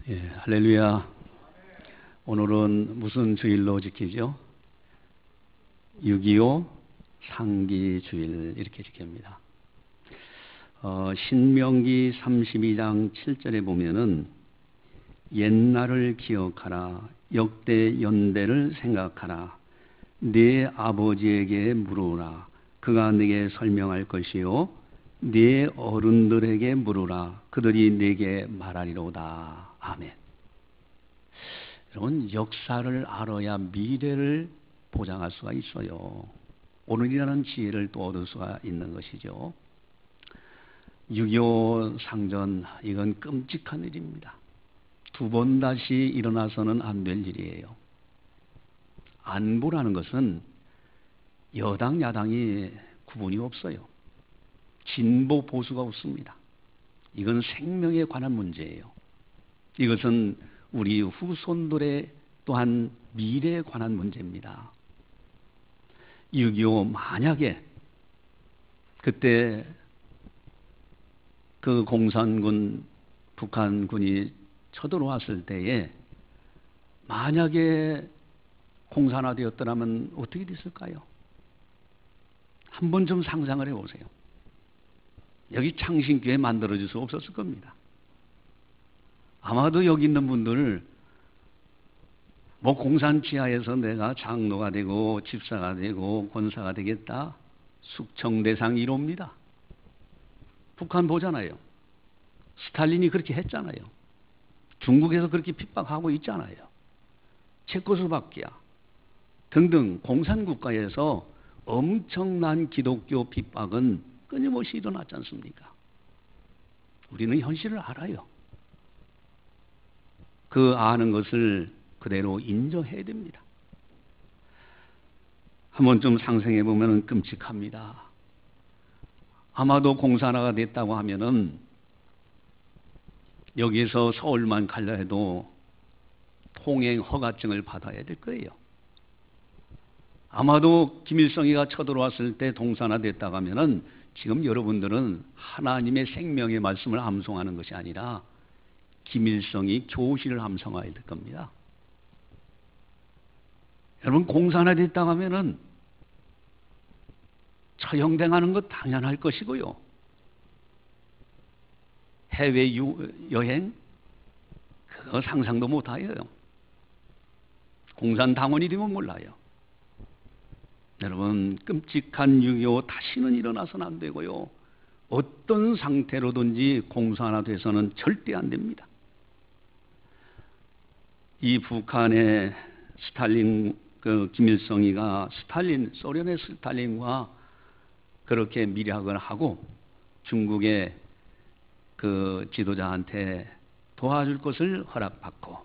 할렐루야. 오늘은 무슨 주일로 지키죠? 6.25 상기 주일 이렇게 지킵니다. 신명기 32장 7절에 보면은 옛날을 기억하라, 역대 연대를 생각하라, 네 아버지에게 물으라, 그가 네게 설명할 것이요, 네 어른들에게 물으라, 그들이 네게 말하리로다. 아멘. 여러분, 역사를 알아야 미래를 보장할 수가 있어요. 오늘이라는 지혜를 또 얻을 수가 있는 것이죠. 6.25 상전, 이건 끔찍한 일입니다. 두 번 다시 일어나서는 안 될 일이에요. 안보라는 것은 여당 야당이 구분이 없어요. 진보 보수가 없습니다. 이건 생명에 관한 문제예요. 이것은 우리 후손들의 또한 미래에 관한 문제입니다. 6.25 만약에 그때 그 공산군, 북한군이 쳐들어왔을 때에 만약에 공산화되었더라면 어떻게 됐을까요? 한번 좀 상상을 해보세요. 여기 창신교회 만들어질 수 없었을 겁니다. 아마도 여기 있는 분들 공산 지하에서 내가 장로가 되고 집사가 되고 권사가 되겠다, 숙청대상 1호입니다. 북한 보잖아요. 스탈린이 그렇게 했잖아요. 중국에서 그렇게 핍박하고 있잖아요. 체코슬바키아 등등 공산국가에서 엄청난 기독교 핍박은 끊임없이 일어났지 않습니까? 우리는 현실을 알아요. 그 아는 것을 그대로 인정해야 됩니다. 한번 좀 상상해 보면 끔찍합니다. 아마도 공산화가 됐다고 하면은 여기에서 서울만 가려 해도 통행 허가증을 받아야 될 거예요. 아마도 김일성이가 쳐들어왔을 때 동산화 됐다고 하면은 지금 여러분들은 하나님의 생명의 말씀을 암송하는 것이 아니라 김일성이 교실을 암송해야 될 겁니다. 여러분, 공산화 됐다고 하면은 처형당하는 것 당연할 것이고요. 해외 여행 그거 상상도 못해요. 공산당원이 되면 몰라요. 여러분, 끔찍한 6.25 다시는 일어나서는 안 되고요. 어떤 상태로든지 공산화돼서는 절대 안 됩니다. 이 북한의 스탈린, 김일성이가 소련의 스탈린과 그렇게 밀약을 하고 중국의 그 지도자한테 도와줄 것을 허락받고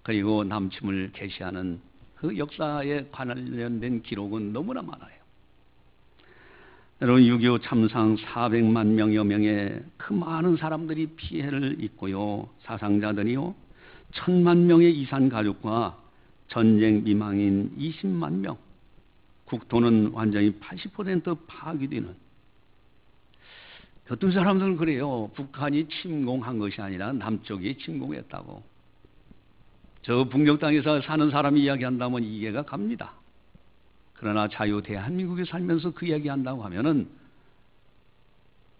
그리고 남침을 개시하는 그 역사에 관련된 기록은 너무나 많아요. 여러분, 6.25 참상 400만 명여 명의 그 많은 사람들이 피해를 입고요. 사상자들이요. 1000만 명의 이산 가족과 전쟁 미망인 20만 명. 국토는 완전히 80% 파괴되는. 어떤 사람들은 그래요. 북한이 침공한 것이 아니라 남쪽이 침공했다고. 저 북녘 땅에서 사는 사람이 이야기한다면 이해가 갑니다. 그러나 자유 대한민국에 살면서 그 이야기한다고 하면은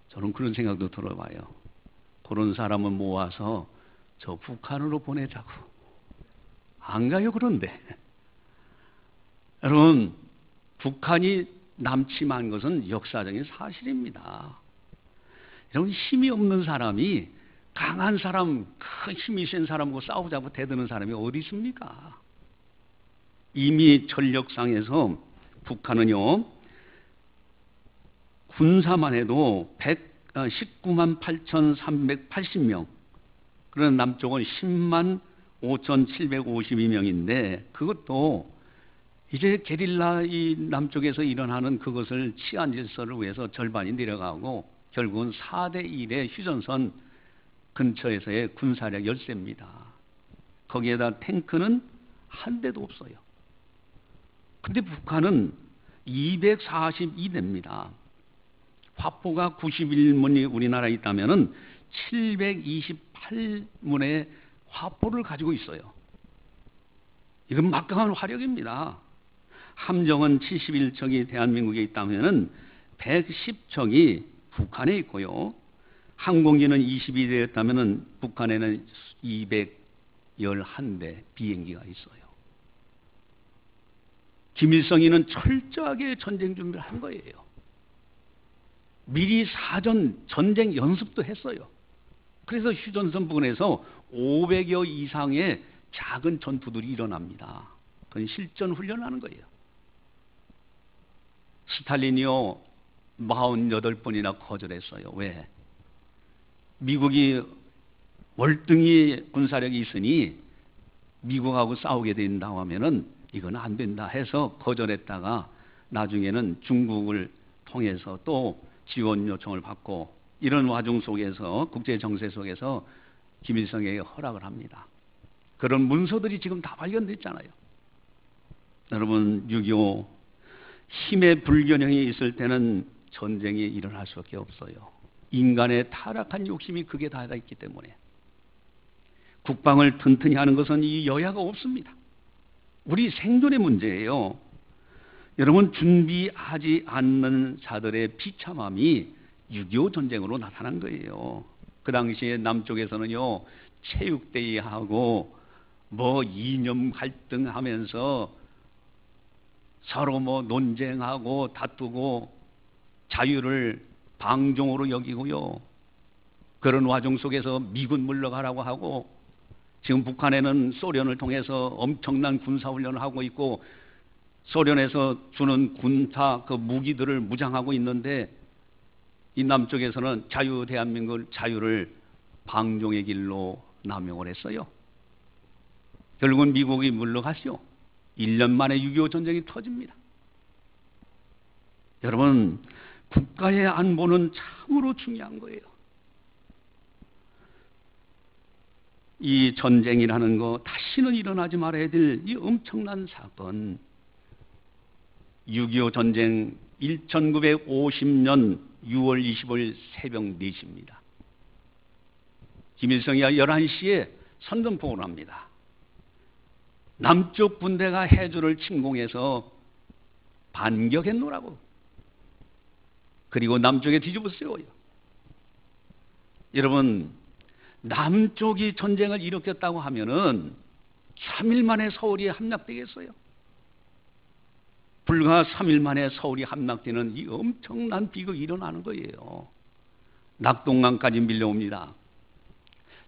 저는 그런 생각도 들어봐요. 그런 사람을 모아서 저 북한으로 보내자고. 안 가요, 그런데. 여러분, 북한이 남침한 것은 역사적인 사실입니다. 여러분, 힘이 없는 사람이 강한 사람, 큰 힘이 센 사람하고 싸우자고 대드는 사람이 어디 있습니까? 이미 전력상에서 북한은요, 군사만 해도 19만 8,380명, 그러나 남쪽은 10만 5,752명인데 그것도 이제 게릴라 이 남쪽에서 일어나는 그것을 치안 질서를 위해서 절반이 내려가고 결국은 4대 1의 휴전선 근처에서의 군사력 열세입니다. 거기에다 탱크는 한 대도 없어요. 근데 북한은 242대입니다. 화포가 91문이 우리나라에 있다면은 728문의 화포를 가지고 있어요. 이건 막강한 화력입니다. 함정은 71척이 대한민국에 있다면 110척이 북한에 있고요. 항공기는 22대였다면 북한에는 211대 비행기가 있어요. 김일성이는 철저하게 전쟁 준비를 한 거예요. 미리 사전 전쟁 연습도 했어요. 그래서 휴전선 부근에서 500여 이상의 작은 전투들이 일어납니다. 그건 실전 훈련하는 거예요. 스탈린이요 48번이나 거절했어요. 왜? 미국이 월등히 군사력이 있으니 미국하고 싸우게 된다고 하면은 이건 안 된다 해서 거절했다가 나중에는 중국을 통해서 또 지원 요청을 받고 이런 와중 속에서 국제 정세 속에서 김일성에게 허락을 합니다. 그런 문서들이 지금 다 발견됐잖아요. 여러분 6.25 힘의 불균형이 있을 때는 전쟁이 일어날 수밖에 없어요. 인간의 타락한 욕심이 그게 다 있기 때문에 국방을 튼튼히 하는 것은 이 여야가 없습니다. 우리 생존의 문제예요. 여러분 준비하지 않는 자들의 비참함이 6.25 전쟁으로 나타난 거예요. 그 당시에 남쪽에서는요 체육대회하고 뭐 이념 갈등하면서 서로 뭐 논쟁하고 다투고 자유를 방종으로 여기고요. 그런 와중 속에서 미군 물러가라고 하고 지금 북한에는 소련을 통해서 엄청난 군사훈련을 하고 있고 소련에서 주는 군사 그 무기들을 무장하고 있는데 이 남쪽에서는 자유 대한민국 자유를 방종의 길로 남용을 했어요. 결국은 미국이 물러가시오. 1년 만에 6.25 전쟁이 터집니다. 여러분 국가의 안보는 참으로 중요한 거예요. 이 전쟁이라는 거 다시는 일어나지 말아야 될 이 엄청난 사건 6.25 전쟁 1950년 6월 25일 새벽 4시입니다. 김일성이 11시에 선전포고를 합니다. 남쪽 군대가 해주를 침공해서 반격했노라고. 그리고 남쪽에 뒤집어 쓰여요. 여러분 남쪽이 전쟁을 일으켰다고 하면은 3일 만에 서울이 함락되겠어요? 불과 3일 만에 서울이 함락되는 이 엄청난 비극이 일어나는 거예요. 낙동강까지 밀려옵니다.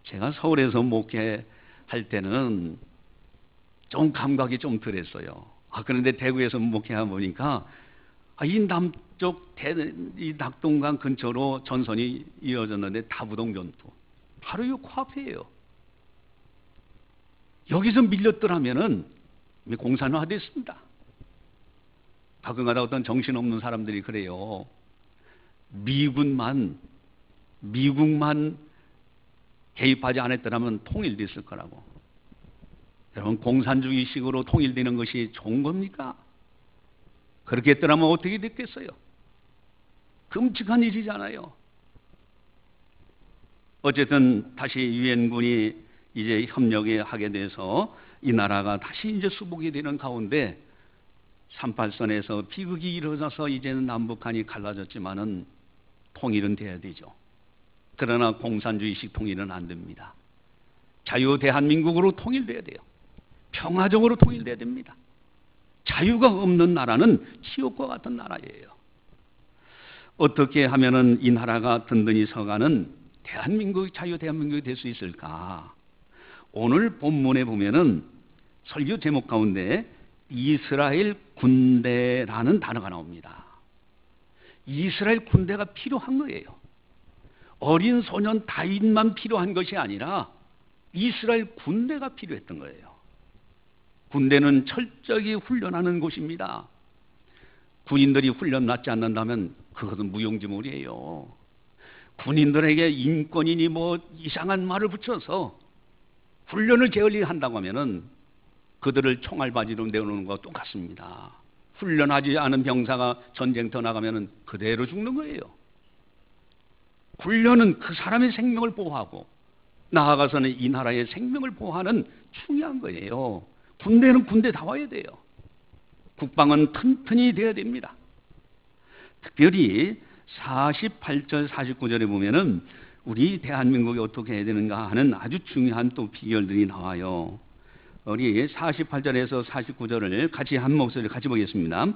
제가 서울에서 목회할 때는 좀 감각이 좀 덜했어요. 그런데 대구에서 목회하다 보니까 이 남쪽 이 낙동강 근처로 전선이 이어졌는데 다부동 전투 바로 이 코앞이에요. 여기서 밀렸더라면은 공산화됐습니다. 가끔가다 어떤 정신없는 사람들이 그래요. 미국만 개입하지 않았더라면 통일됐을 거라고. 여러분 공산주의식으로 통일되는 것이 좋은 겁니까? 그렇게 했더라면 어떻게 됐겠어요? 끔찍한 일이잖아요. 어쨌든 다시 유엔군이 이제 협력에 하게 돼서 이 나라가 다시 이제 수복이 되는 가운데 38선에서 비극이 일어나서 이제는 남북한이 갈라졌지만은 통일은 돼야 되죠. 그러나 공산주의식 통일은 안 됩니다. 자유 대한민국으로 통일돼야 돼요. 평화적으로 통일돼야 됩니다. 자유가 없는 나라는 지옥과 같은 나라예요. 어떻게 하면은 이 나라가 든든히 서가는 대한민국, 자유 대한민국이 될 수 있을까? 오늘 본문에 보면은 설교 제목 가운데 이스라엘 군대라는 단어가 나옵니다. 이스라엘 군대가 필요한 거예요. 어린 소년 다윗만 필요한 것이 아니라 이스라엘 군대가 필요했던 거예요. 군대는 철저히 훈련하는 곳입니다. 군인들이 훈련 받지 않는다면 그것은 무용지물이에요. 군인들에게 인권이니 뭐 이상한 말을 붙여서 훈련을 게을리 한다고 하면은 그들을 총알바지로 내놓는 것과 똑같습니다. 훈련하지 않은 병사가 전쟁터 나가면은 그대로 죽는 거예요. 훈련은 그 사람의 생명을 보호하고 나아가서는 이 나라의 생명을 보호하는 중요한 거예요. 군대는 군대다워야 돼요. 국방은 튼튼히 돼야 됩니다. 특별히 48절 49절에 보면은 우리 대한민국이 어떻게 해야 되는가 하는 아주 중요한 또 비결들이 나와요. 우리 48절에서 49절을 같이 한 목소리를 같이 보겠습니다.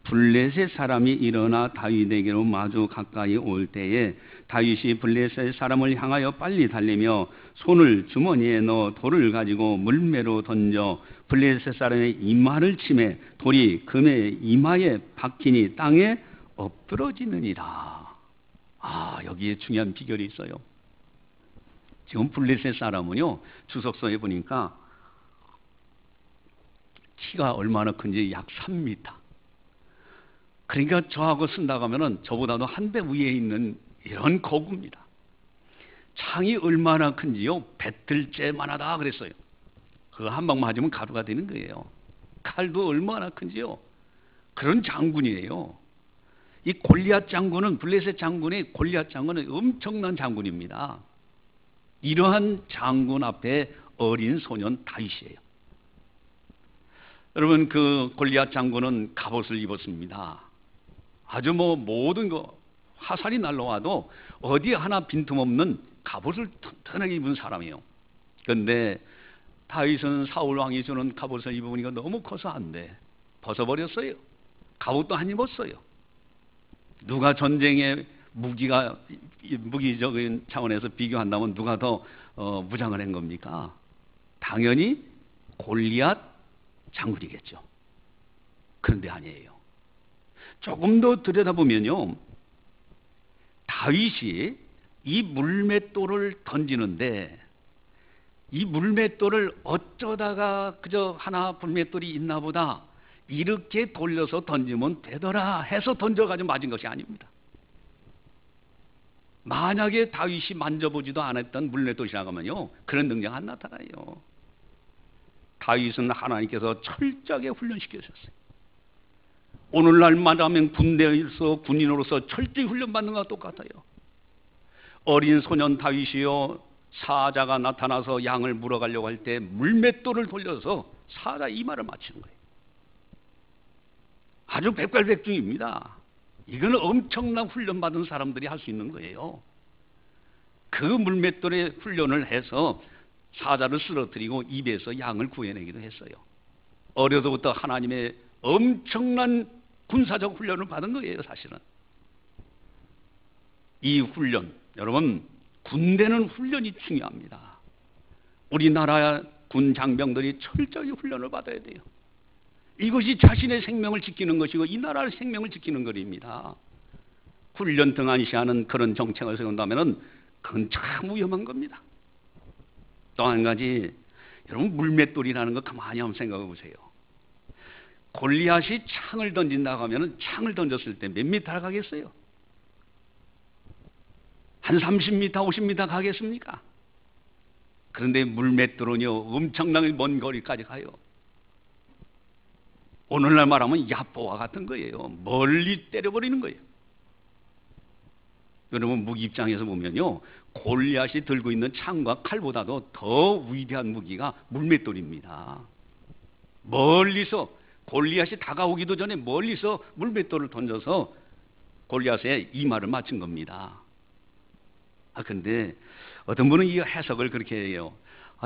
블레셋 사람이 일어나 다윗에게로 마주 가까이 올 때에 다윗이 블레셋 사람을 향하여 빨리 달리며 손을 주머니에 넣어 돌을 가지고 물매로 던져 블레셋 사람의 이마를 치매 돌이 그의 이마에 박히니 땅에 엎드러지느니라. 여기에 중요한 비결이 있어요. 지금 블레셋 사람은요, 주석서에 보니까 키가 얼마나 큰지 약 3m. 그러니까 저하고 쓴다고 하면은 저보다도 한 배 위에 있는 이런 거구입니다. 창이 얼마나 큰지요? 배틀째만하다 그랬어요. 그거 한 방 맞으면 가루가 되는 거예요. 칼도 얼마나 큰지요? 그런 장군이에요. 이 골리앗 장군은, 블레셋 장군의 골리앗 장군은 엄청난 장군입니다. 이러한 장군 앞에 어린 소년 다윗이에요. 여러분, 그 골리앗 장군은 갑옷을 입었습니다. 아주 모든 거 화살이 날라와도 어디 하나 빈틈없는 갑옷을 튼튼하게 입은 사람이에요. 그런데 다윗은 사울 왕이 주는 갑옷을 입으니까 너무 커서 안 돼. 벗어버렸어요. 갑옷도 안 입었어요. 누가 전쟁의 무기적인 차원에서 비교한다면 누가 더 무장을 한 겁니까? 당연히 골리앗 장군이겠죠. 그런데 아니에요. 조금 더 들여다보면요, 다윗이 이 물맷돌을 던지는데 이 물맷돌을 어쩌다가 그저 하나 물맷돌이 있나 보다 이렇게 돌려서 던지면 되더라 해서 던져가지고 맞은 것이 아닙니다. 만약에 다윗이 만져보지도 않았던 물맷돌이라고 하면요, 그런 능력 안 나타나요. 다윗은 하나님께서 철저하게 훈련시키셨어요. 오늘날 말하면 군대에서 군인으로서 철저히 훈련받는 것과 똑같아요. 어린 소년 다윗이요, 사자가 나타나서 양을 물어가려고 할 때 물맷돌을 돌려서 사자 이마를 맞추는 거예요. 아주 백발백중입니다. 이건 엄청난 훈련받은 사람들이 할 수 있는 거예요. 그 물맷돌에 훈련을 해서 사자를 쓰러뜨리고 입에서 양을 구해내기도 했어요. 어려서부터 하나님의 엄청난 군사적 훈련을 받은 거예요, 사실은. 이 훈련, 여러분, 군대는 훈련이 중요합니다. 우리나라 군 장병들이 철저히 훈련을 받아야 돼요. 이것이 자신의 생명을 지키는 것이고 이 나라의 생명을 지키는 것입니다. 훈련 등한시하는 그런 정책을 세운다면 그건 참 위험한 겁니다. 또 한 가지, 여러분, 물맷돌이라는 거 가만히 한번 생각해 보세요. 골리앗이 창을 던진다고 하면 창을 던졌을 때 몇 미터 가겠어요? 한 30m, 50m 가겠습니까? 그런데 물맷돌은요, 엄청나게 먼 거리까지 가요. 오늘날 말하면 야포와 같은 거예요. 멀리 때려버리는 거예요. 여러분, 무기 입장에서 보면요, 골리앗이 들고 있는 창과 칼보다도 더 위대한 무기가 물맷돌입니다. 멀리서 골리앗이 다가오기도 전에 멀리서 물맷돌을 던져서 골리앗의 이마를 맞춘 겁니다. 근데 어떤 분은 이 해석을 그렇게 해요.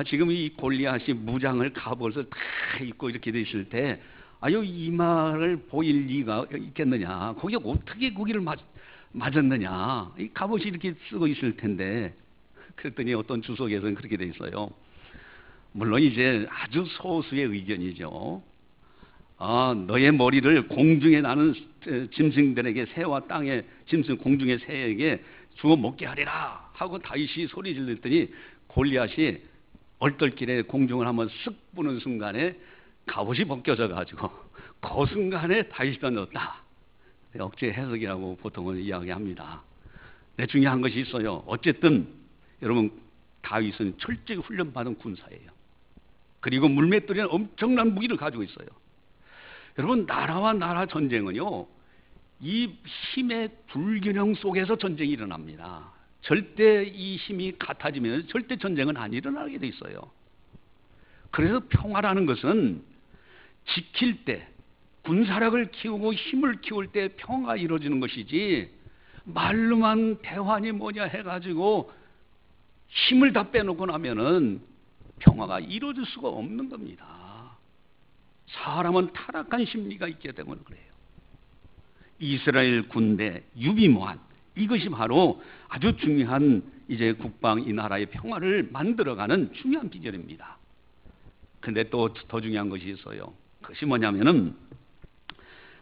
지금 이 골리앗이 무장을 갑옷을 다 입고 이렇게 돼 있을 때 이마를 보일 리가 있겠느냐, 거기에 어떻게 거기를 맞았느냐, 이 갑옷이 이렇게 쓰고 있을 텐데. 그랬더니 어떤 주석에서는 그렇게 돼 있어요. 물론 이제 아주 소수의 의견이죠. 너의 머리를 공중에 나는 짐승들에게, 새와 땅의 짐승, 공중의 새에게 주워 먹게 하리라 하고 다윗이 소리 질렀더니 골리앗이 얼떨결에 공중을 한번 쓱 부는 순간에 갑옷이 벗겨져 가지고 그 순간에 다윗이 던졌다. 억지 해석이라고 보통은 이야기합니다. 중요한 것이 있어요. 어쨌든 여러분, 다윗은 철저히 훈련받은 군사예요. 그리고 물맷돌이는 엄청난 무기를 가지고 있어요. 여러분, 나라와 나라 전쟁은요, 이 힘의 불균형 속에서 전쟁이 일어납니다. 절대 이 힘이 같아지면 절대 전쟁은 안 일어나게 돼 있어요. 그래서 평화라는 것은 지킬 때, 군사력을 키우고 힘을 키울 때 평화가 이루어지는 것이지, 말로만 대환이 뭐냐 해가지고 힘을 다 빼놓고 나면은 평화가 이루어질 수가 없는 겁니다. 사람은 타락한 심리가 있기 때문에 그래요. 이스라엘 군대 유비무한, 이것이 바로 아주 중요한 이제 국방, 이 나라의 평화를 만들어가는 중요한 비결입니다. 근데 또 더 중요한 것이 있어요. 그것이 뭐냐면은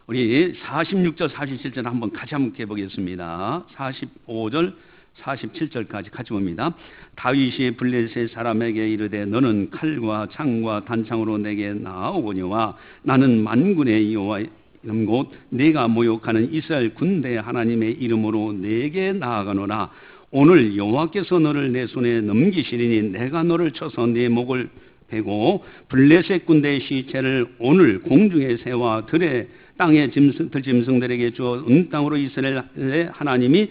우리 46절 47절 한번 같이 한번 해보겠습니다. 45절 47절까지 같이 봅니다. 다윗이 블레셋 사람에게 이르되 너는 칼과 창과 단창으로 내게 나아오거니와 나는 만군의 여호와 이름 곧 내가 모욕하는 이스라엘 군대 하나님의 이름으로 내게 나아가노라. 오늘 여호와께서 너를 내 손에 넘기시리니 내가 너를 쳐서 네 목을 베고 블레셋 군대의 시체를 오늘 공중의 새와 들의 땅의 들짐승들에게 주어 은 땅으로 이스라엘의 하나님이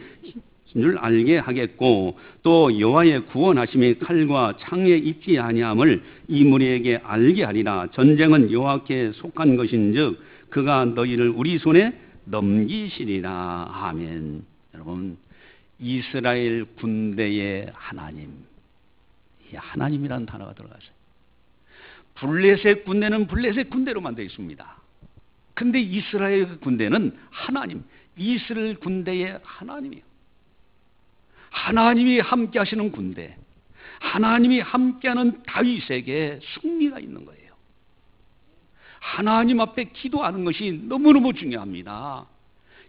줄 알게 하겠고 또 여호와의 구원하심이 칼과 창에 있지 아니함을 이 무리에게 알게 하리라. 전쟁은 여호와께 속한 것인즉 그가 너희를 우리 손에 넘기시리라. 아멘. 여러분, 이스라엘 군대의 하나님, 이 하나님이라는 단어가 들어갔어요. 블레셋 군대는 블레셋 군대로만 되어 있습니다. 근데 이스라엘 군대는 하나님, 이스라엘 군대의 하나님이에요. 하나님이 함께 하시는 군대, 하나님이 함께하는 다윗에게 승리가 있는 거예요. 하나님 앞에 기도하는 것이 너무너무 중요합니다.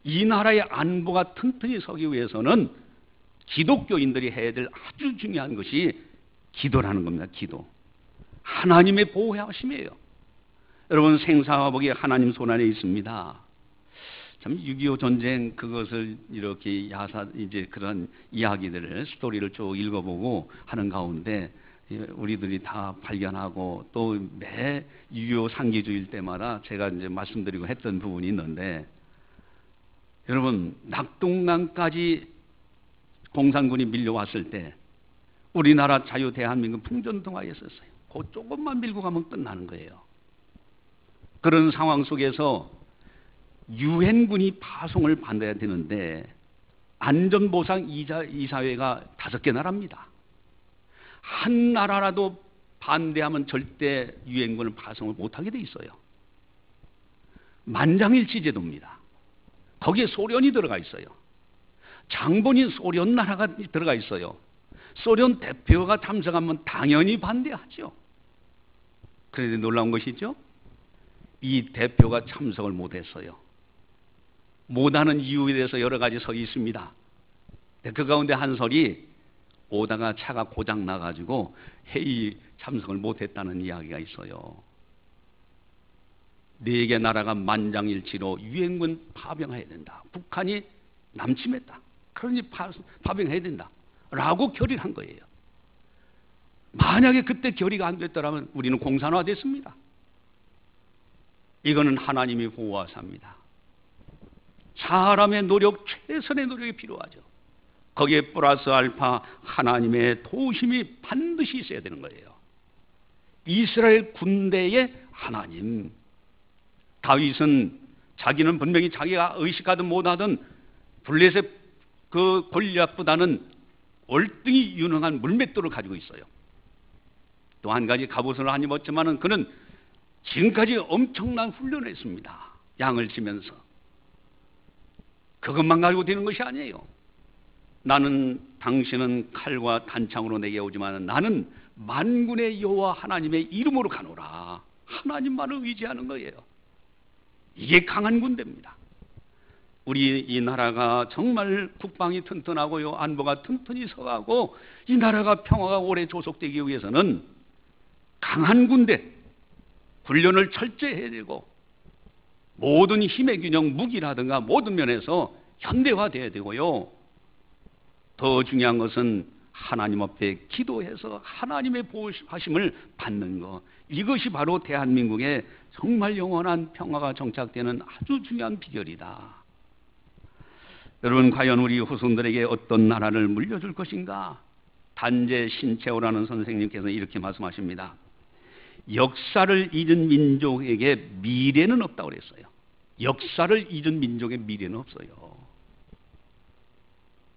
이 나라의 안보가 튼튼히 서기 위해서는 기독교인들이 해야 될 아주 중요한 것이 기도라는 겁니다. 기도. 하나님의 보호하심이에요. 여러분, 생사와 복이 하나님 손 안에 있습니다. 참 6.25 전쟁 그것을 이렇게 이제 그런 이야기들을 스토리를 쭉 읽어보고 하는 가운데 우리들이 다 발견하고 또 매 6.25 상기주일 때마다 제가 이제 말씀드리고 했던 부분이 있는데, 여러분, 낙동강까지 공산군이 밀려왔을 때 우리나라 자유 대한민국 풍전등화했었어요. 그 조금만 밀고 가면 끝나는 거예요. 그런 상황 속에서 유엔군이 파송을 받아야 되는데 안전보상 이사회가 5개 나라입니다. 한 나라라도 반대하면 절대 유엔군을 파송을 못하게 돼 있어요. 만장일치 제도입니다. 거기에 소련이 들어가 있어요. 장본인 소련 나라가 들어가 있어요. 소련 대표가 참석하면 당연히 반대하죠. 그런데 놀라운 것이죠, 이 대표가 참석을 못했어요. 못하는 이유에 대해서 여러 가지 설이 있습니다. 그 가운데 한 설이 오다가 차가 고장 나가지고 회의 참석을 못했다는 이야기가 있어요. 4개 나라가 만장일치로 유엔군 파병해야 된다. 북한이 남침했다. 그러니 파병해야 된다. 라고 결의를 한 거예요. 만약에 그때 결의가 안 됐더라면 우리는 공산화됐습니다. 이거는 하나님이 보호하사입니다. 사람의 노력, 최선의 노력이 필요하죠. 거기에 플러스 알파 하나님의 도우심이 반드시 있어야 되는 거예요. 이스라엘 군대의 하나님. 다윗은 자기는 분명히 자기가 의식하든 못하든 블레셋 그 골리앗보다는 월등히 유능한 물맷돌을 가지고 있어요. 또 한 가지 갑옷을 안 입었지만은 그는 지금까지 엄청난 훈련을 했습니다. 양을 치면서. 그것만 가지고 되는 것이 아니에요. 나는 당신은 칼과 단창으로 내게 오지만 나는 만군의 여호와 하나님의 이름으로 가노라. 하나님만을 의지하는 거예요. 이게 강한 군대입니다. 우리 이 나라가 정말 국방이 튼튼하고요, 안보가 튼튼히 서가고 이 나라가 평화가 오래 조속되기 위해서는 강한 군대, 훈련을 철저히 해야 되고 모든 힘의 균형, 무기라든가 모든 면에서 현대화돼야 되고요. 더 중요한 것은 하나님 앞에 기도해서 하나님의 보호하심을 받는 것. 이것이 바로 대한민국의 정말 영원한 평화가 정착되는 아주 중요한 비결이다. 여러분, 과연 우리 후손들에게 어떤 나라를 물려줄 것인가? 단재 신채호라는 선생님께서 이렇게 말씀하십니다. 역사를 잊은 민족에게 미래는 없다고 그랬어요. 역사를 잊은 민족의 미래는 없어요.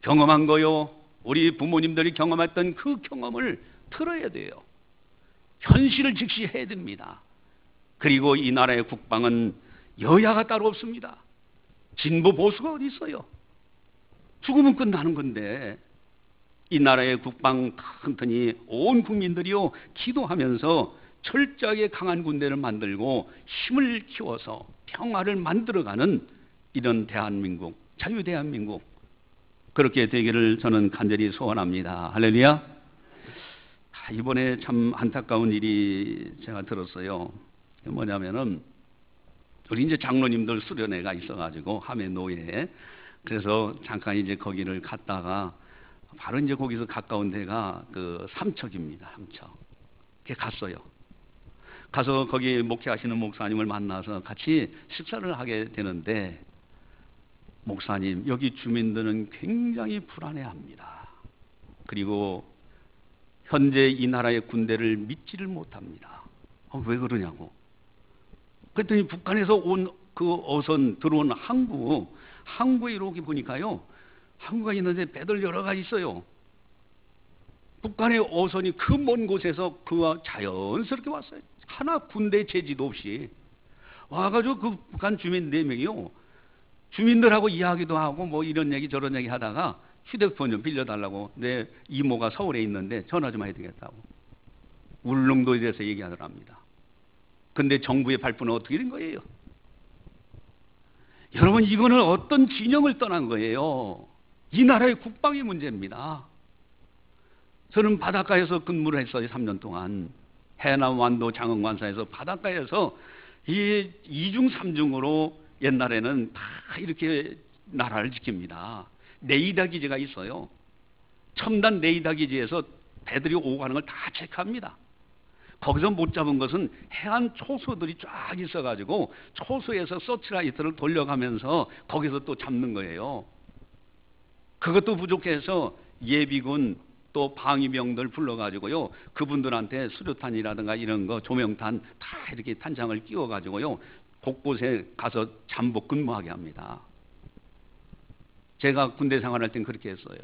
경험한 거요. 우리 부모님들이 경험했던 그 경험을 들어야 돼요. 현실을 직시해야 됩니다. 그리고 이 나라의 국방은 여야가 따로 없습니다. 진보 보수가 어디 있어요? 죽으면 끝나는 건데 이 나라의 국방 튼튼히 온 국민들이요 기도하면서 철저하게 강한 군대를 만들고 힘을 키워서 평화를 만들어가는 이런 대한민국, 자유대한민국, 그렇게 되기를 저는 간절히 소원합니다. 할렐루야. 이번에 참 안타까운 일이 제가 들었어요. 뭐냐면은 우리 이제 장로님들 수련회가 있어가지고 함해 노예에, 그래서 잠깐 이제 거기를 갔다가 바로 이제 거기서 가까운 데가 그 삼척입니다. 삼척. 그게 갔어요. 가서 거기 목회하시는 목사님을 만나서 같이 식사를 하게 되는데, 목사님, 여기 주민들은 굉장히 불안해합니다. 그리고 현재 이 나라의 군대를 믿지를 못합니다. 왜 그러냐고. 그랬더니 북한에서 온 그 어선 들어온 항구에 이렇게 보니까요, 항구가 있는데 배들 여러 가지 있어요. 북한의 어선이 그 먼 곳에서 그와 자연스럽게 왔어요. 하나 군대 제지도 없이 와가지고 그 북한 주민 4명이요, 주민들하고 이야기도 하고 뭐 이런 얘기 저런 얘기 하다가 휴대폰 좀 빌려달라고, 내 이모가 서울에 있는데 전화 좀 해야 되겠다고 울릉도에 대해서 얘기하더랍니다. 근데 정부의 발표는 어떻게 된 거예요? 여러분, 이거는 어떤 진영을 떠난 거예요. 이 나라의 국방의 문제입니다. 저는 바닷가에서 근무를 했어요. 3년 동안 해남 완도 장흥관사에서 바닷가에서 이 2중 3중으로 옛날에는 다 이렇게 나라를 지킵니다. 레이더 기지가 있어요. 첨단 레이더 기지에서 배들이 오고 가는 걸 다 체크합니다. 거기서 못 잡은 것은 해안 초소들이 쫙 있어가지고 초소에서 서치라이트를 돌려가면서 거기서 또 잡는 거예요. 그것도 부족해서 예비군 또 방위병들 불러가지고요, 그분들한테 수류탄이라든가 이런 거, 조명탄 다 이렇게 탄창을 끼워가지고요 곳곳에 가서 잠복 근무하게 합니다. 제가 군대 생활할 땐 그렇게 했어요.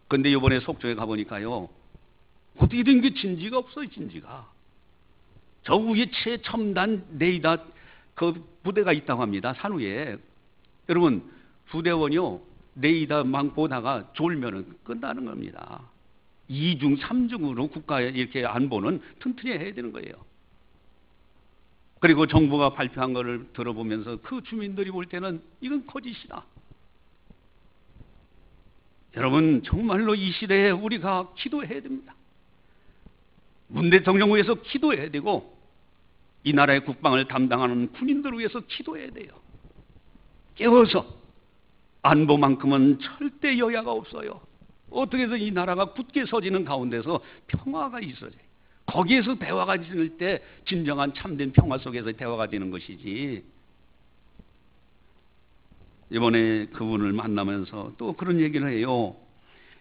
근데 이번에 속초에 가보니까요, 어떻게 된 게 진지가 없어요. 진지가. 저 위에 최첨단 레이더 그 부대가 있다고 합니다. 산 위에. 여러분, 부대원이요 레이더만 보다가 졸면은 끝나는 겁니다. 2중 3중으로 국가의 이렇게 안보는 튼튼히 해야 되는 거예요. 그리고 정부가 발표한 거를 들어보면서 그 주민들이 볼 때는 이건 거짓이다. 여러분, 정말로 이 시대에 우리가 기도해야 됩니다. 문 대통령을 위해서 기도해야 되고, 이 나라의 국방을 담당하는 군인들을 위해서 기도해야 돼요. 깨워서. 안보만큼은 절대 여야가 없어요. 어떻게 해서 이 나라가 굳게 서지는 가운데서 평화가 있어야 돼요. 거기에서 대화가 있을 때 진정한 참된 평화 속에서 대화가 되는 것이지. 이번에 그분을 만나면서 또 그런 얘기를 해요.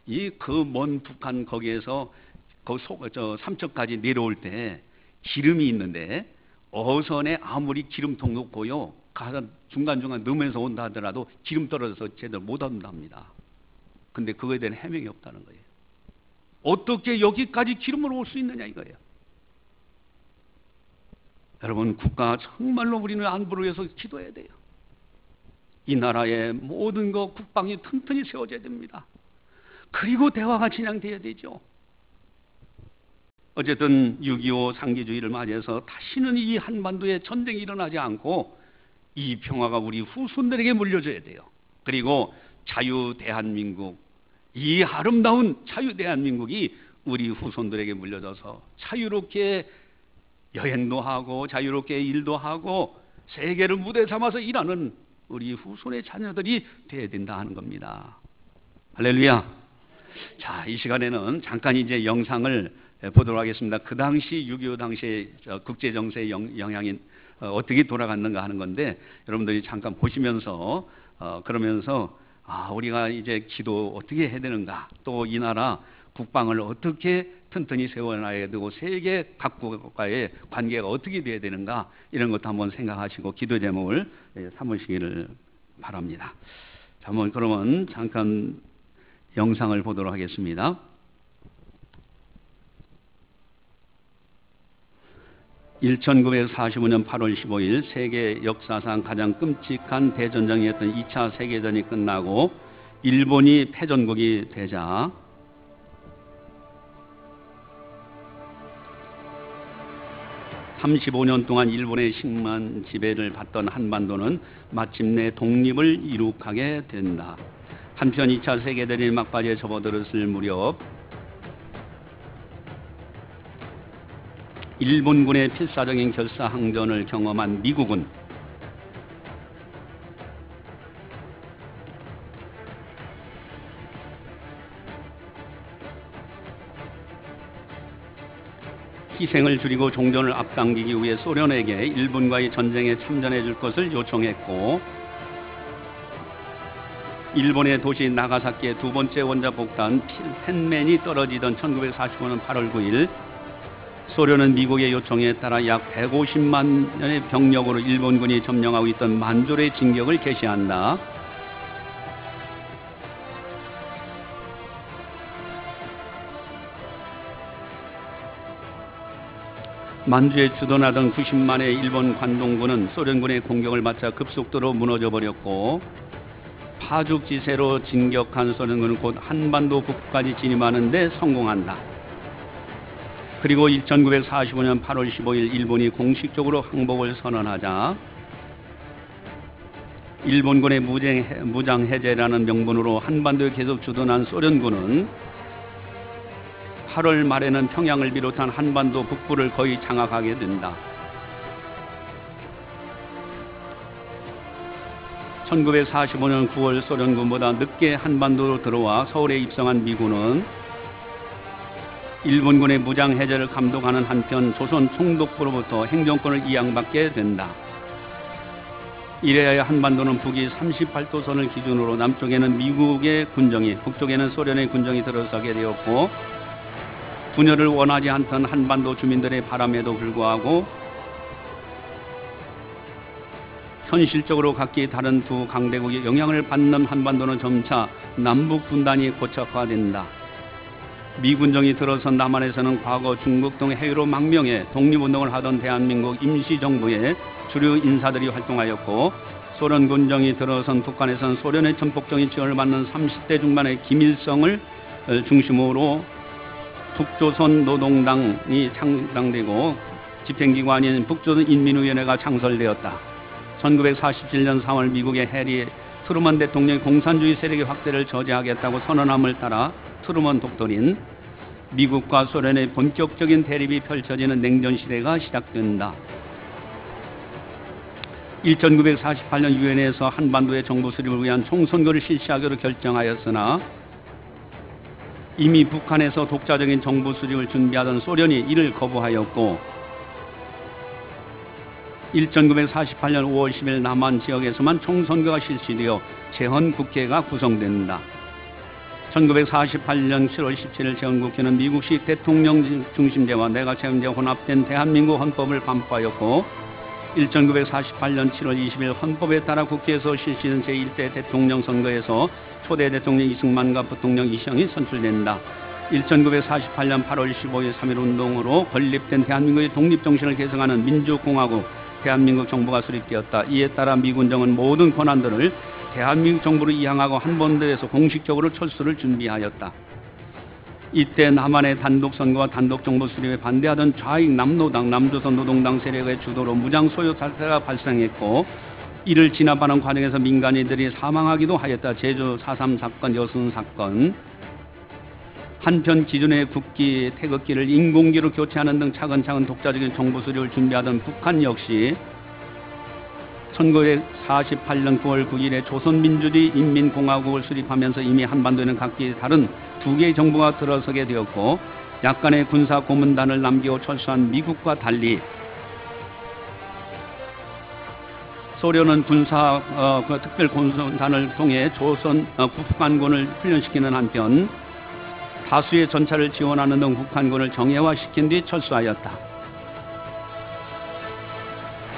이 그 먼 북한 거기에서 삼척까지 내려올 때 기름이 있는데, 어선에 아무리 기름통 놓고요 가서 중간중간 넣으면서 온다 하더라도 기름 떨어져서 제대로 못 온답니다. 근데 그거에 대한 해명이 없다는 거예요. 어떻게 여기까지 기름으로 올 수 있느냐 이거예요. 여러분, 국가 정말로 우리는 안보를 위해서 기도해야 돼요. 이 나라의 모든 것 국방이 튼튼히 세워져야 됩니다. 그리고 대화가 진행돼야 되죠. 어쨌든 6.25 상기주의를 맞이해서 다시는 이 한반도에 전쟁이 일어나지 않고 이 평화가 우리 후손들에게 물려줘야 돼요. 그리고 자유 대한민국, 이 아름다운 자유 대한민국이 우리 후손들에게 물려져서 자유롭게 여행도 하고 자유롭게 일도 하고 세계를 무대 삼아서 일하는 우리 후손의 자녀들이 되어야 된다 하는 겁니다. 할렐루야. 자, 이 시간에는 잠깐 이제 영상을 보도록 하겠습니다. 그 당시 6.25 당시에 국제정세의 영향이 어떻게 돌아갔는가 하는 건데, 여러분들이 잠깐 보시면서 그러면서 우리가 이제 기도 어떻게 해야 되는가, 또 이 나라 국방을 어떻게 튼튼히 세워놔야 되고 세계 각국과의 관계가 어떻게 돼야 되는가, 이런 것도 한번 생각하시고 기도 제목을 삼으시기를 바랍니다. 자, 그러면 잠깐 영상을 보도록 하겠습니다. (1945년 8월 15일) 세계 역사상 가장 끔찍한 대전장이었던 2차 세계전이 끝나고 일본이 패전국이 되자 35년 동안 일본의 식민 지배를 받던 한반도는 마침내 독립을 이룩하게 된다. 한편 2차 세계대전이 막바지에 접어들었을 무렵 일본군의 필사적인 결사항전을 경험한 미국은 희생을 줄이고 종전을 앞당기기 위해 소련에게 일본과의 전쟁에 참전해 줄 것을 요청했고, 일본의 도시 나가사키의 두 번째 원자폭탄 펜맨이 떨어지던 1945년 8월 9일 소련은 미국의 요청에 따라 약 150만의 병력으로 일본군이 점령하고 있던 만주의 진격을 개시한다. 만주에 주둔하던 90만의 일본 관동군은 소련군의 공격을 맞자 급속도로 무너져 버렸고, 파죽지세로 진격한 소련군은 곧 한반도 북부까지 진입하는 데 성공한다. 그리고 1945년 8월 15일 일본이 공식적으로 항복을 선언하자 일본군의 무장 해제라는 명분으로 한반도에 계속 주둔한 소련군은 8월 말에는 평양을 비롯한 한반도 북부를 거의 장악하게 된다. 1945년 9월 소련군보다 늦게 한반도로 들어와 서울에 입성한 미군은 일본군의 무장 해제를 감독하는 한편 조선 총독부로부터 행정권을 이양받게 된다. 이래야 한반도는 북위 38도선을 기준으로 남쪽에는 미국의 군정이, 북쪽에는 소련의 군정이 들어서게 되었고, 분열을 원하지 않던 한반도 주민들의 바람에도 불구하고 현실적으로 각기 다른 두 강대국의 영향을 받는 한반도는 점차 남북 분단이 고착화된다. 미군정이 들어선 남한에서는 과거 중국 등 해외로 망명해 독립운동을 하던 대한민국 임시정부의 주류 인사들이 활동하였고, 소련 군정이 들어선 북한에서는 소련의 전폭적인 지원을 받는 30대 중반의 김일성을 중심으로 북조선 노동당이 창당되고 집행기관인 북조선 인민위원회가 창설되었다. 1947년 4월 미국의 해리 트루먼 대통령이 공산주의 세력의 확대를 저지하겠다고 선언함을 따라 트루먼 독도린, 미국과 소련의 본격적인 대립이 펼쳐지는 냉전시대가 시작된다. 1948년 유엔에서 한반도의 정부 수립을 위한 총선거를 실시하기로 결정하였으나 이미 북한에서 독자적인 정부 수립을 준비하던 소련이 이를 거부하였고, 1948년 5월 10일 남한 지역에서만 총선거가 실시되어 재헌국회가 구성된다. 1948년 7월 17일 재헌국회는 미국식 대통령 중심제와 내각 책임제 혼합된 대한민국 헌법을 반포하였고, 1948년 7월 20일 헌법에 따라 국회에서 실시된 제1대 대통령 선거에서 초대 대통령 이승만과 부통령 이시영이 선출된다. 1948년 8월 15일 3.1운동으로 건립된 대한민국의 독립정신을 계승하는 민주공화국 대한민국 정부가 수립되었다. 이에 따라 미군정은 모든 권한들을 대한민국 정부로 이양하고 한반도에서 공식적으로 철수를 준비하였다. 이때 남한의 단독선거와 단독정부 수립에 반대하던 좌익 남노당, 남조선 노동당 세력의 주도로 무장 소요 사태가 발생했고, 이를 진압하는 과정에서 민간인들이 사망하기도 하였다. 제주 4.3 사건, 여순 사건. 한편 기존의 국기, 태극기를 인공기로 교체하는 등 차근차근 독자적인 정부 수립을 준비하던 북한 역시 1948년 9월 9일에 조선민주주의 인민공화국을 수립하면서 이미 한반도에는 각기 다른 두 개의 정부가 들어서게 되었고, 약간의 군사 고문단을 남기고 철수한 미국과 달리 소련은 특별 군사단을 통해 조선 북한군을 훈련시키는 한편 다수의 전차를 지원하는 등 북한군을 정예화시킨 뒤 철수하였다.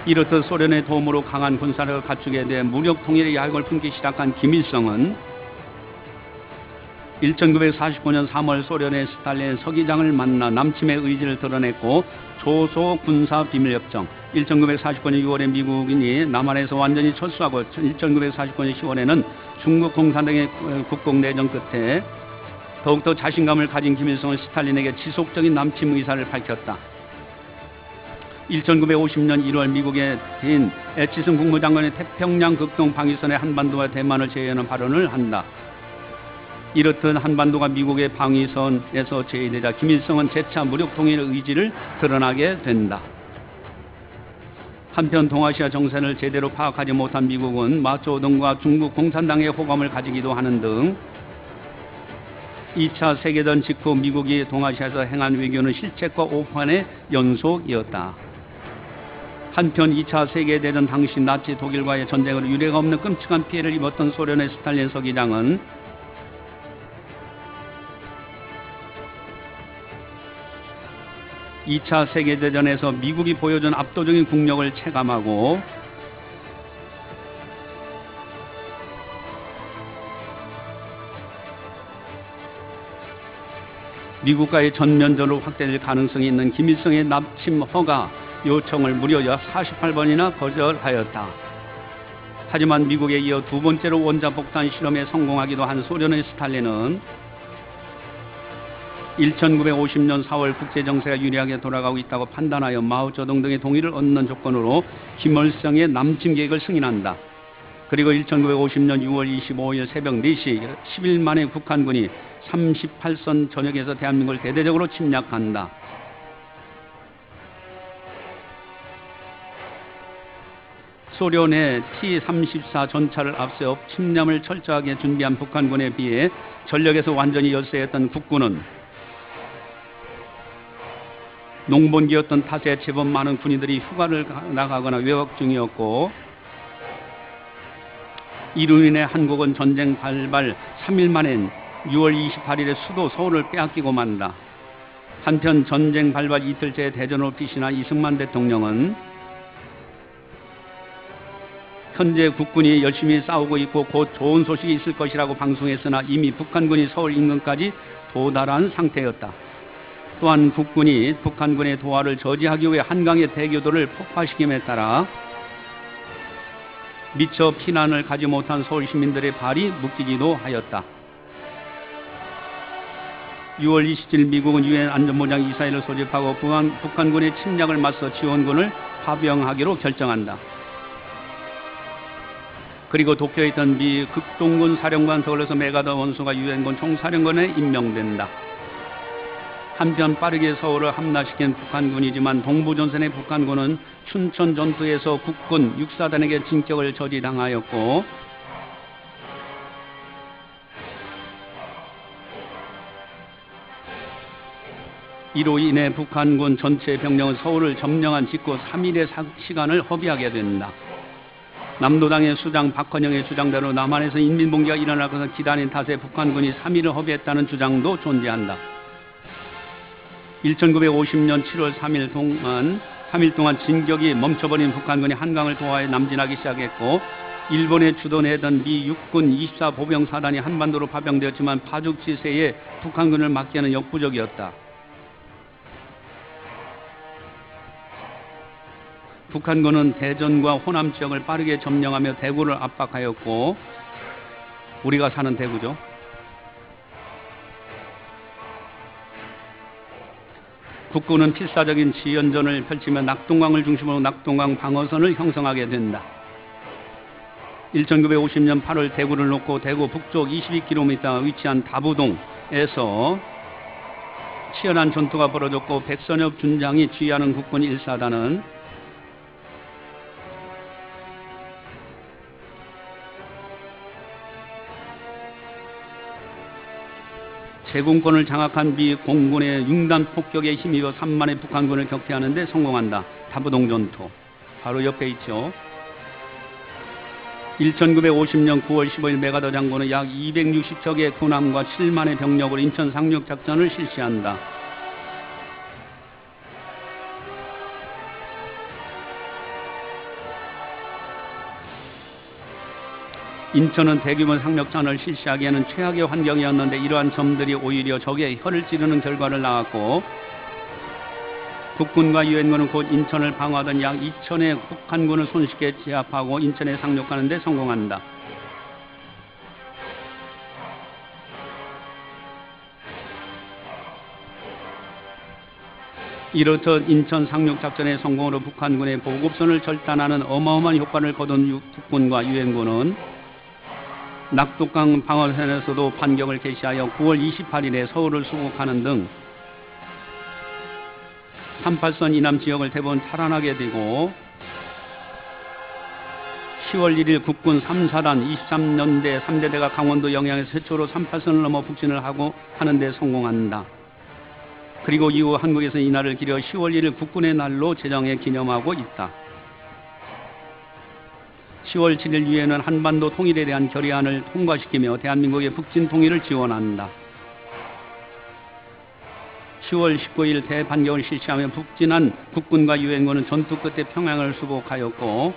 이렇듯 소련의 도움으로 강한 군사력을 갖추게 돼 무력 통일의 야욕을 품기 시작한 김일성은 1949년 3월 소련의 스탈린 서기장을 만나 남침의 의지를 드러냈고 조소 군사 비밀협정, 1949년 6월에 미국인이 남한에서 완전히 철수하고 1949년 10월에는 중국 공산당의 국공 내전 끝에 더욱더 자신감을 가진 김일성은 스탈린에게 지속적인 남침 의사를 밝혔다. 1950년 1월 미국의 딘 애치슨 국무장관의 태평양 극동 방위선의 한반도와 대만을 제외하는 발언을 한다. 이렇듯 한반도가 미국의 방위선에서 제외되자 김일성은 재차 무력 통일의 의지를 드러나게 된다. 한편 동아시아 정세를 제대로 파악하지 못한 미국은 마오쩌둥과 중국 공산당의 호감을 가지기도 하는 등 2차 세계대전 직후 미국이 동아시아에서 행한 외교는 실책과 오판의 연속이었다. 한편 2차 세계대전 당시 나치 독일과의 전쟁으로 유례가 없는 끔찍한 피해를 입었던 소련의 스탈린 서기장은 (2차 세계대전에서) 미국이 보여준 압도적인 국력을 체감하고 미국과의 전면전으로 확대될 가능성이 있는 김일성의 남침 허가 요청을 무려 48번이나 거절하였다. 하지만 미국에 이어 두 번째로 원자폭탄 실험에 성공하기도 한 소련의 스탈린은 1950년 4월 국제정세가 유리하게 돌아가고 있다고 판단하여 마오쩌둥 등의 동의를 얻는 조건으로 김일성의 남침 계획을 승인한다. 그리고 1950년 6월 25일 새벽 4시 10일 만에 북한군이 38선 전역에서 대한민국을 대대적으로 침략한다. 소련의 T-34 전차를 앞세워 침략을 철저하게 준비한 북한군에 비해 전력에서 완전히 열세했던 국군은 농번기였던 탓에 제법 많은 군인들이 휴가를 나가거나 외박 중이었고 이로 인해 한국은 전쟁 발발 3일 만엔 6월 28일에 수도 서울을 빼앗기고 만다. 한편 전쟁 발발 이틀째 대전으로 피신한 이승만 대통령은 현재 국군이 열심히 싸우고 있고 곧 좋은 소식이 있을 것이라고 방송했으나 이미 북한군이 서울 인근까지 도달한 상태였다. 또한 국군이 북한군의 도하를 저지하기 위해 한강의 대교도를 폭파시킴에 따라 미처 피난을 가지 못한 서울 시민들의 발이 묶이기도 하였다. 6월 27일 미국은 유엔 안전보장 이사회를 소집하고 북한군의 침략을 맞서 지원군을 파병하기로 결정한다. 그리고 도쿄에 있던 미 극동군 사령관 더글러스 맥아더 원수가 유엔군 총사령관에 임명된다. 한편 빠르게 서울을 함락시킨 북한군이지만 동부전선의 북한군은 춘천 전투에서 국군 6사단에게 진격을 저지당하였고 이로 인해 북한군 전체 병력은 서울을 점령한 직후 3일의 시간을 허비하게 된다. 남도당의 수장 박헌영의 주장대로 남한에서 인민봉기가 일어날 것을 기다린 탓에 북한군이 3일을 허비했다는 주장도 존재한다. 1950년 7월 3일 동안 진격이 멈춰버린 북한군이 한강을 도하여 남진하기 시작했고 일본에 주둔하던 미 육군 24 보병사단이 한반도로 파병되었지만 파죽지세에 북한군을 막기에는 역부족이었다. 북한군은 대전과 호남 지역을 빠르게 점령하며 대구를 압박하였고 우리가 사는 대구죠. 국군은 필사적인 지연전을 펼치며 낙동강을 중심으로 낙동강 방어선을 형성하게 된다. 1950년 8월 대구를 놓고 대구 북쪽 22km 위치한 다부동에서 치열한 전투가 벌어졌고 백선엽 준장이 지휘하는 국군 1사단은 제공권을 장악한 미 공군의 융단 폭격에 힘입어 3만의 북한군을 격퇴하는 데 성공한다. 다부동 전투. 바로 옆에 있죠. 1950년 9월 15일 메가더 장군은 약 260척의 군함과 7만의 병력으로 인천 상륙작전을 실시한다. 인천은 대규모 상륙전을 실시하기에는 최악의 환경이었는데 이러한 점들이 오히려 적의 혀를 찌르는 결과를 낳았고, 국군과 유엔군은 곧 인천을 방어하던 약 2천의 북한군을 손쉽게 제압하고 인천에 상륙하는 데 성공한다. 이렇듯 인천 상륙작전의 성공으로 북한군의 보급선을 절단하는 어마어마한 효과를 거둔 국군과 유엔군은 낙동강 방어선에서도 반격을 개시하여 9월 28일에 서울을 수복하는 등 38선 이남 지역을 대부분 탈환하게 되고, 10월 1일 국군 3사단 23년대 3대대가 강원도 영양에서 최초로 38선을 넘어 북진을 하는 데 성공한다. 그리고 이후 한국에서는 이날을 기려 10월 1일 국군의 날로 제정해 기념하고 있다. 10월 7일 유엔은 한반도 통일에 대한 결의안을 통과시키며 대한민국의 북진 통일을 지원한다. 10월 19일 대반격을 실시하며 북진한 국군과 유엔군은 전투 끝에 평양을 수복하였고,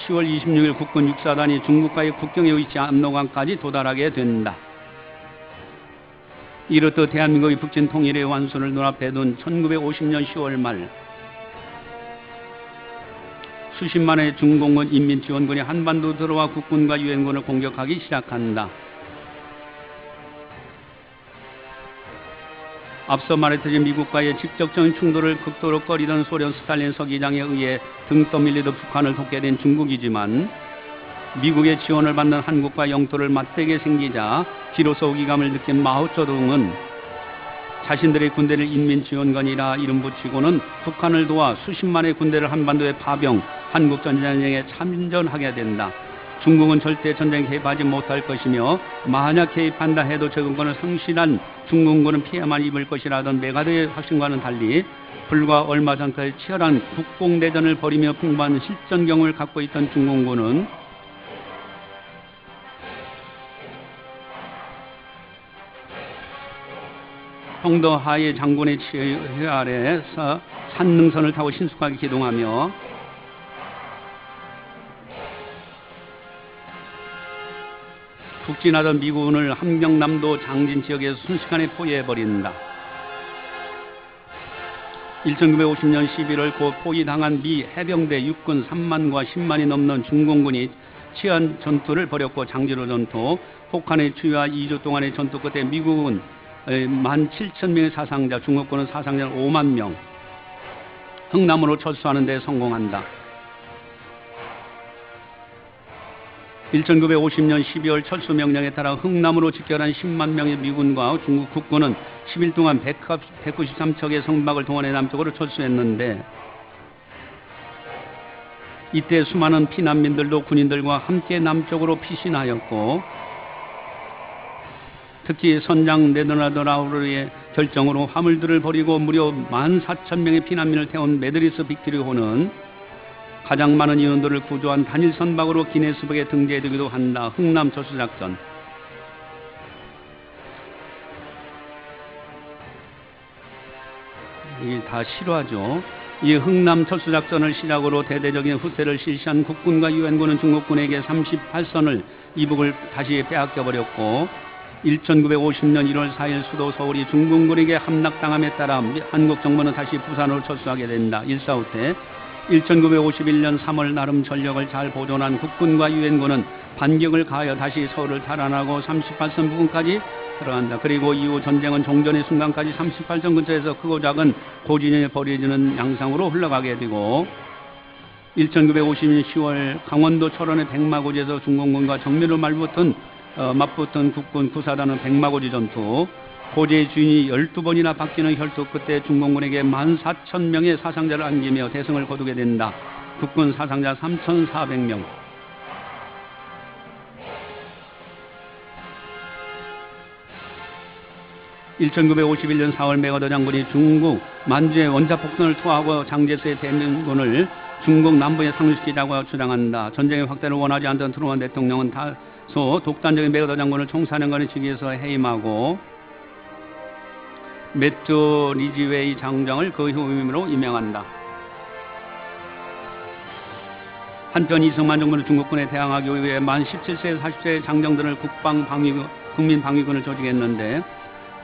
10월 26일 국군 6사단이 중국과의 국경에 위치한 압록강까지 도달하게 된다. 이렇듯 대한민국의 북진 통일의 완수를 눈앞에 둔 1950년 10월 말, 수십만의 중공군 인민지원군이 한반도 들어와 국군과 유엔군을 공격하기 시작한다. 앞서 말했듯이 미국과의 직접적인 충돌을 극도로 꺼리던 소련 스탈린 서기장에 의해 등 떠밀리듯 북한을 돕게 된 중국이지만, 미국의 지원을 받는 한국과 영토를 맞대게 생기자 비로소 위기감을 느낀 마오쩌둥은 자신들의 군대를 인민지원군이라 이름 붙이고는 북한을 도와 수십만의 군대를 한반도에 파병, 한국전쟁에 참전하게 된다. 중국은 절대 전쟁에 개입하지 못할 것이며 만약 개입한다 해도 적응권을 상실한 중국군은 피해만 입을 것이라던 메가더의 확신과는 달리 불과 얼마 전까지 치열한 국공대전을 벌이며 풍부한 실전 경험을 갖고 있던 중공군은 홍도 하의 장군의 지휘 아래에서 산능선을 타고 신속하게 기동하며 북진하던 미군을 함경남도 장진 지역에서 순식간에 포위해버린다. 1950년 11월 곧 포위당한 미 해병대 육군 3만과 10만이 넘는 중공군이 치안 전투를 벌였고, 장지로 전투, 폭한의 추위와 2주 동안의 전투 끝에 미국은 17,000명의 사상자, 중국군은 사상자 5만 명, 흥남으로 철수하는 데 성공한다. 1950년 12월 철수 명령에 따라 흥남으로 집결한 10만 명의 미군과 중국 국군은 10일 동안 193척의 성박을 동원해 남쪽으로 철수했는데, 이때 수많은 피난민들도 군인들과 함께 남쪽으로 피신하였고, 특히 선장 네더나드 라우르의 결정으로 화물들을 버리고 무려 14,000명의 피난민을 태운 메드리스 빅토리호는 가장 많은 인원들을 구조한 단일 선박으로 기네스북에 등재되기도 한다. 흥남 철수작전. 이게 다 실화죠. 이 흥남 철수작전을 시작으로 대대적인 후퇴를 실시한 국군과 유엔군은 중국군에게 38선을 이북을 다시 빼앗겨버렸고, 1950년 1월 4일 수도 서울이 중공군에게 함락당함에 따라 한국 정부는 다시 부산으로 철수하게 된다. 1.4후퇴. 1951년 3월 나름 전력을 잘 보존한 국군과 유엔군은 반격을 가하여 다시 서울을 탈환하고 38선 부근까지 들어간다. 그리고 이후 전쟁은 종전의 순간까지 38선 근처에서 크고 작은 고진에 벌어지는 양상으로 흘러가게 되고, 1950년 10월 강원도 철원의 백마고지에서 중공군과 정면으로 맞붙은 국군 9사단은 백마고지 전투, 고지의 주인이 12번이나 바뀌는 혈투 끝에 중공군에게 14,000명의 사상자를 안기며 대승을 거두게 된다. 국군 사상자 3,400명. 1951년 4월 맥어더 장군이 중국 만주의 원자폭탄을 투하하고 장제스의 대민군을 중국 남부에 상륙시키자고 주장한다. 전쟁의 확대를 원하지 않던 트루먼 대통령은 다소 독단적인 맥어더 장군을 총사령관에 즉위해서 해임하고 매튜 리지웨이 장장을 그 후임으로 임명한다. 한편 이승만 정부는 중국군에 대항하기 위해 만 17세, 40세의 장정들을 국민방위군을 조직했는데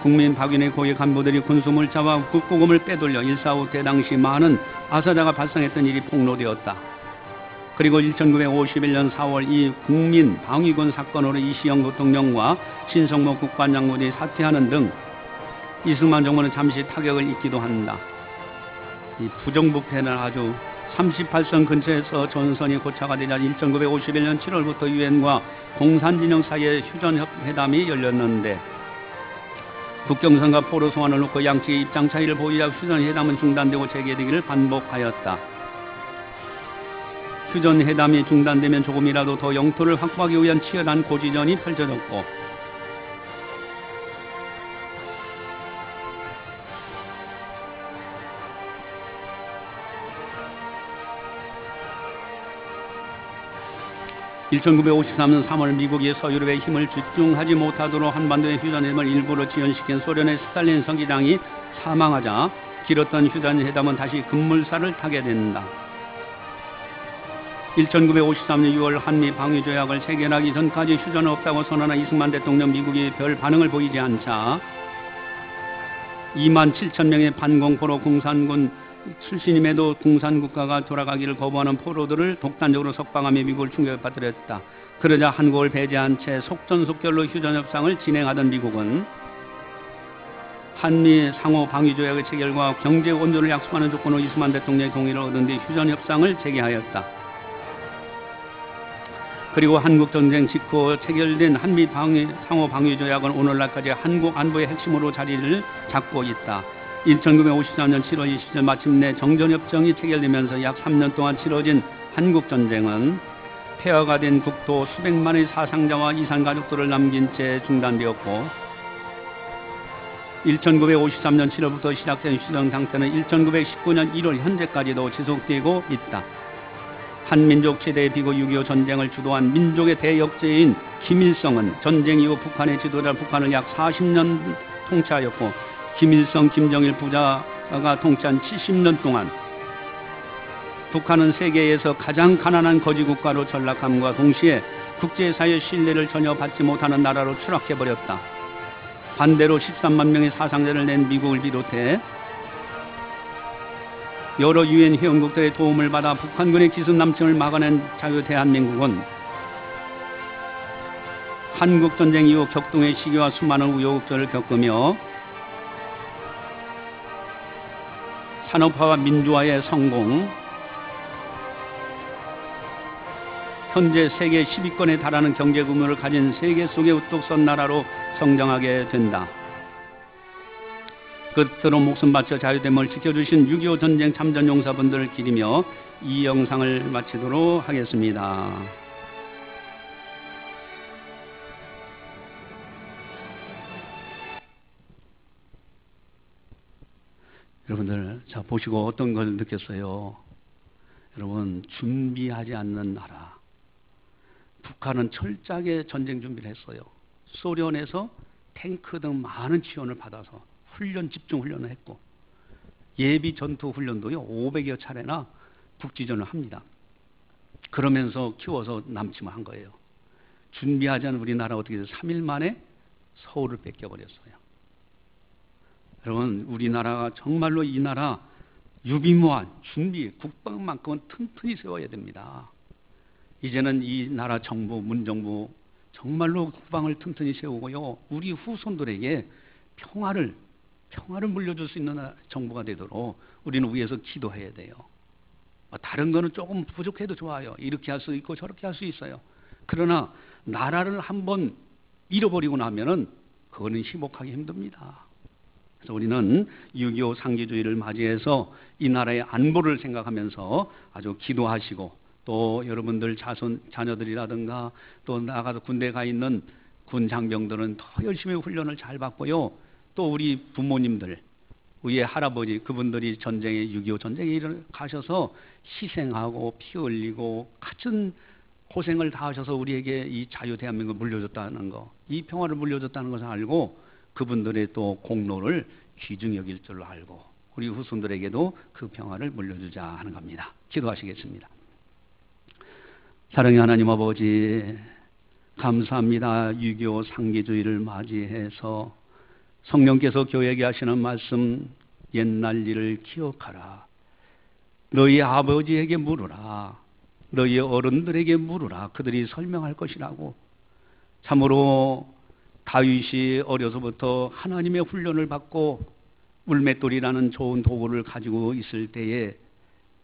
국민방위의 고위 간부들이 군수물자와 국보금을 빼돌려 1.4.5 대당시 많은 아사자가 발생했던 일이 폭로되었다. 그리고 1951년 4월 이 국민방위군 사건으로 이시영 부통령과 신성모 국방장군이 사퇴하는 등 이승만 정부는 잠시 타격을 입기도 한다. 이 부정부패는 아주 38선 근처에서 전선이 고착화 되자 1951년 7월부터 유엔과 공산진영 사이에 휴전회담이 열렸는데 국경선과 포로 소환을 놓고 양측의 입장 차이를 보이자 휴전회담은 중단되고 재개되기를 반복하였다. 휴전회담이 중단되면 조금이라도 더 영토를 확보하기 위한 치열한 고지전이 펼쳐졌고 (1953년 3월) 미국이 서유럽에 힘을 집중하지 못하도록 한반도의 휴전회담을 일부러 지연시킨 소련의 스탈린 서기장이 사망하자 길었던 휴전회담은 다시 급물살을 타게 된다. 1953년 6월 한미 방위조약을 체결하기 전까지 휴전은 없다고 선언한 이승만 대통령 미국이 별 반응을 보이지 않자 2만 7천 명의 반공포로 공산군 출신임에도 공산국가가 돌아가기를 거부하는 포로들을 독단적으로 석방하며 미국을 충격에 빠뜨렸다. 그러자 한국을 배제한 채 속전속결로 휴전협상을 진행하던 미국은 한미 상호 방위조약의 체결과 경제 원조를 약속하는 조건으로 이승만 대통령의 동의를 얻은 뒤 휴전협상을 재개하였다. 그리고 한국전쟁 직후 체결된 한미 상호 방위조약은 오늘날까지 한국 안보의 핵심으로 자리를 잡고 있다. 1953년 7월 20일 마침내 정전협정이 체결되면서 약 3년 동안 치러진 한국전쟁은 폐허가 된 국토 수백만의 사상자와 이산가족들을 남긴 채 중단되었고 1953년 7월부터 시작된 휴전 상태는 1919년 1월 현재까지도 지속되고 있다. 한민족 최대의 비극 6.25 전쟁을 주도한 민족의 대역죄인 김일성은 전쟁 이후 북한의 지도자 북한을 약 40년 통치하였고 김일성, 김정일 부자가 통치한 70년 동안 북한은 세계에서 가장 가난한 거지국가로 전락함과 동시에 국제사회의 신뢰를 전혀 받지 못하는 나라로 추락해버렸다. 반대로 13만 명의 사상자를 낸 미국을 비롯해 여러 유엔 회원국들의 도움을 받아 북한군의 기습남침을 막아낸 자유 대한민국은 한국전쟁 이후 격동의 시기와 수많은 우여곡절을 겪으며 산업화와 민주화의 성공, 현재 세계 10위권에 달하는 경제 규모를 가진 세계 속의 우뚝 선 나라로 성장하게 된다. 끝으로 목숨 바쳐 자유됨을 지켜주신 6.25 전쟁 참전 용사분들을 기리며 이 영상을 마치도록 하겠습니다. 여러분들 자 보시고 어떤 걸 느꼈어요? 여러분 준비하지 않는 나라. 북한은 철저하게 전쟁 준비를 했어요. 소련에서 탱크 등 많은 지원을 받아서 훈련 집중 훈련을 했고 예비 전투 훈련도요 500여 차례나 북지전을 합니다. 그러면서 키워서 남침을 한 거예요. 준비하지 않은 우리나라 어떻게 해서 3일 만에 서울을 뺏겨버렸어요. 여러분 우리나라가 정말로 이 나라 유비무한 준비 국방만큼은 튼튼히 세워야 됩니다. 이제는 이 나라 정부 문정부 정말로 국방을 튼튼히 세우고요 우리 후손들에게 평화를 물려줄 수 있는 정부가 되도록 우리는 위에서 기도해야 돼요. 다른 거는 조금 부족해도 좋아요. 이렇게 할 수 있고 저렇게 할 수 있어요. 그러나 나라를 한번 잃어버리고 나면은 그거는 회복하기 힘듭니다. 그래서 우리는 6.25 상기주의를 맞이해서 이 나라의 안보를 생각하면서 아주 기도하시고 또 여러분들 자녀들이라든가 또 나가서 군대 가 있는 군 장병들은 더 열심히 훈련을 잘 받고요. 또 우리 부모님들, 우리의 할아버지, 그분들이 전쟁에 6.25 전쟁에 가셔서 희생하고 피 흘리고 갖은 고생을 다 하셔서 우리에게 이 자유 대한민국을 물려줬다는 거, 이 평화를 물려줬다는 것을 알고 그분들의 또 공로를 귀중히 여길 줄 알고 우리 후손들에게도 그 평화를 물려주자 하는 겁니다. 기도하시겠습니다. 사랑의 하나님 아버지, 감사합니다. 6.25 상기주의를 맞이해서 성령께서 교회에게 하시는 말씀, 옛날 일을 기억하라. 너희 아버지에게 물으라. 너희 어른들에게 물으라. 그들이 설명할 것이라고. 참으로 다윗이 어려서부터 하나님의 훈련을 받고 물맷돌이라는 좋은 도구를 가지고 있을 때에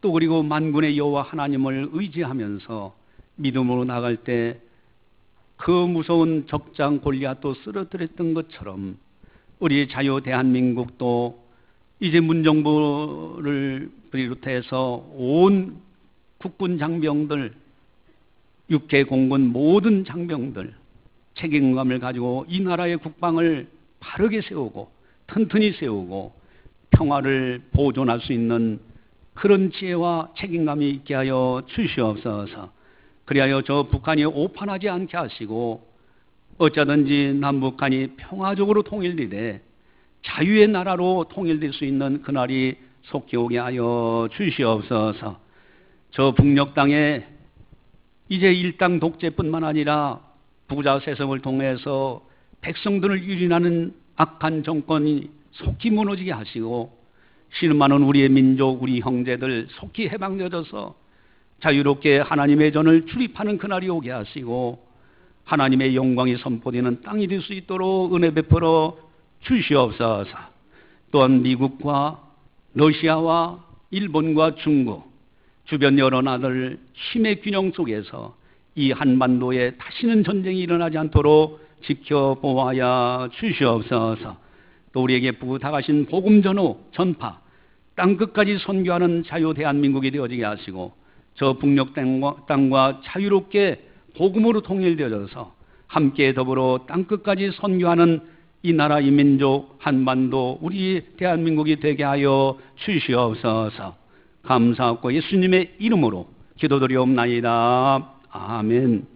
또 그리고 만군의 여호와 하나님을 의지하면서 믿음으로 나갈 때 그 무서운 적장 골리앗도 쓰러뜨렸던 것처럼 우리 자유 대한민국도 이제 문정부를 비롯해서 온 국군 장병들, 육해 공군 모든 장병들 책임감을 가지고 이 나라의 국방을 바르게 세우고 튼튼히 세우고 평화를 보존할 수 있는 그런 지혜와 책임감이 있게 하여 주시옵소서. 그리하여 저 북한이 오판하지 않게 하시고 어쩌든지 남북한이 평화적으로 통일되되 자유의 나라로 통일될 수 있는 그날이 속히 오게 하여 주시옵소서. 저 북녘 땅에 이제 일당 독재뿐만 아니라 부자 세성을 통해서 백성들을 유린하는 악한 정권이 속히 무너지게 하시고 실망하는 우리의 민족, 우리 형제들 속히 해방되어져서 자유롭게 하나님의 전을 출입하는 그날이 오게 하시고 하나님의 영광이 선포되는 땅이 될 수 있도록 은혜 베풀어 주시옵소서. 또한 미국과 러시아와 일본과 중국 주변 여러 나라들 힘의 균형 속에서 이 한반도에 다시는 전쟁이 일어나지 않도록 지켜보아야 주시옵소서. 또 우리에게 부탁하신 복음 전후 전파 땅끝까지 선교하는 자유 대한민국이 되어지게 하시고 저 북녘 땅과 자유롭게 복음으로 통일되어져서 함께 더불어 땅끝까지 선교하는 이 나라 이 민족 한반도 우리 대한민국이 되게 하여 주시옵소서. 감사하고 예수님의 이름으로 기도드리옵나이다. 아멘.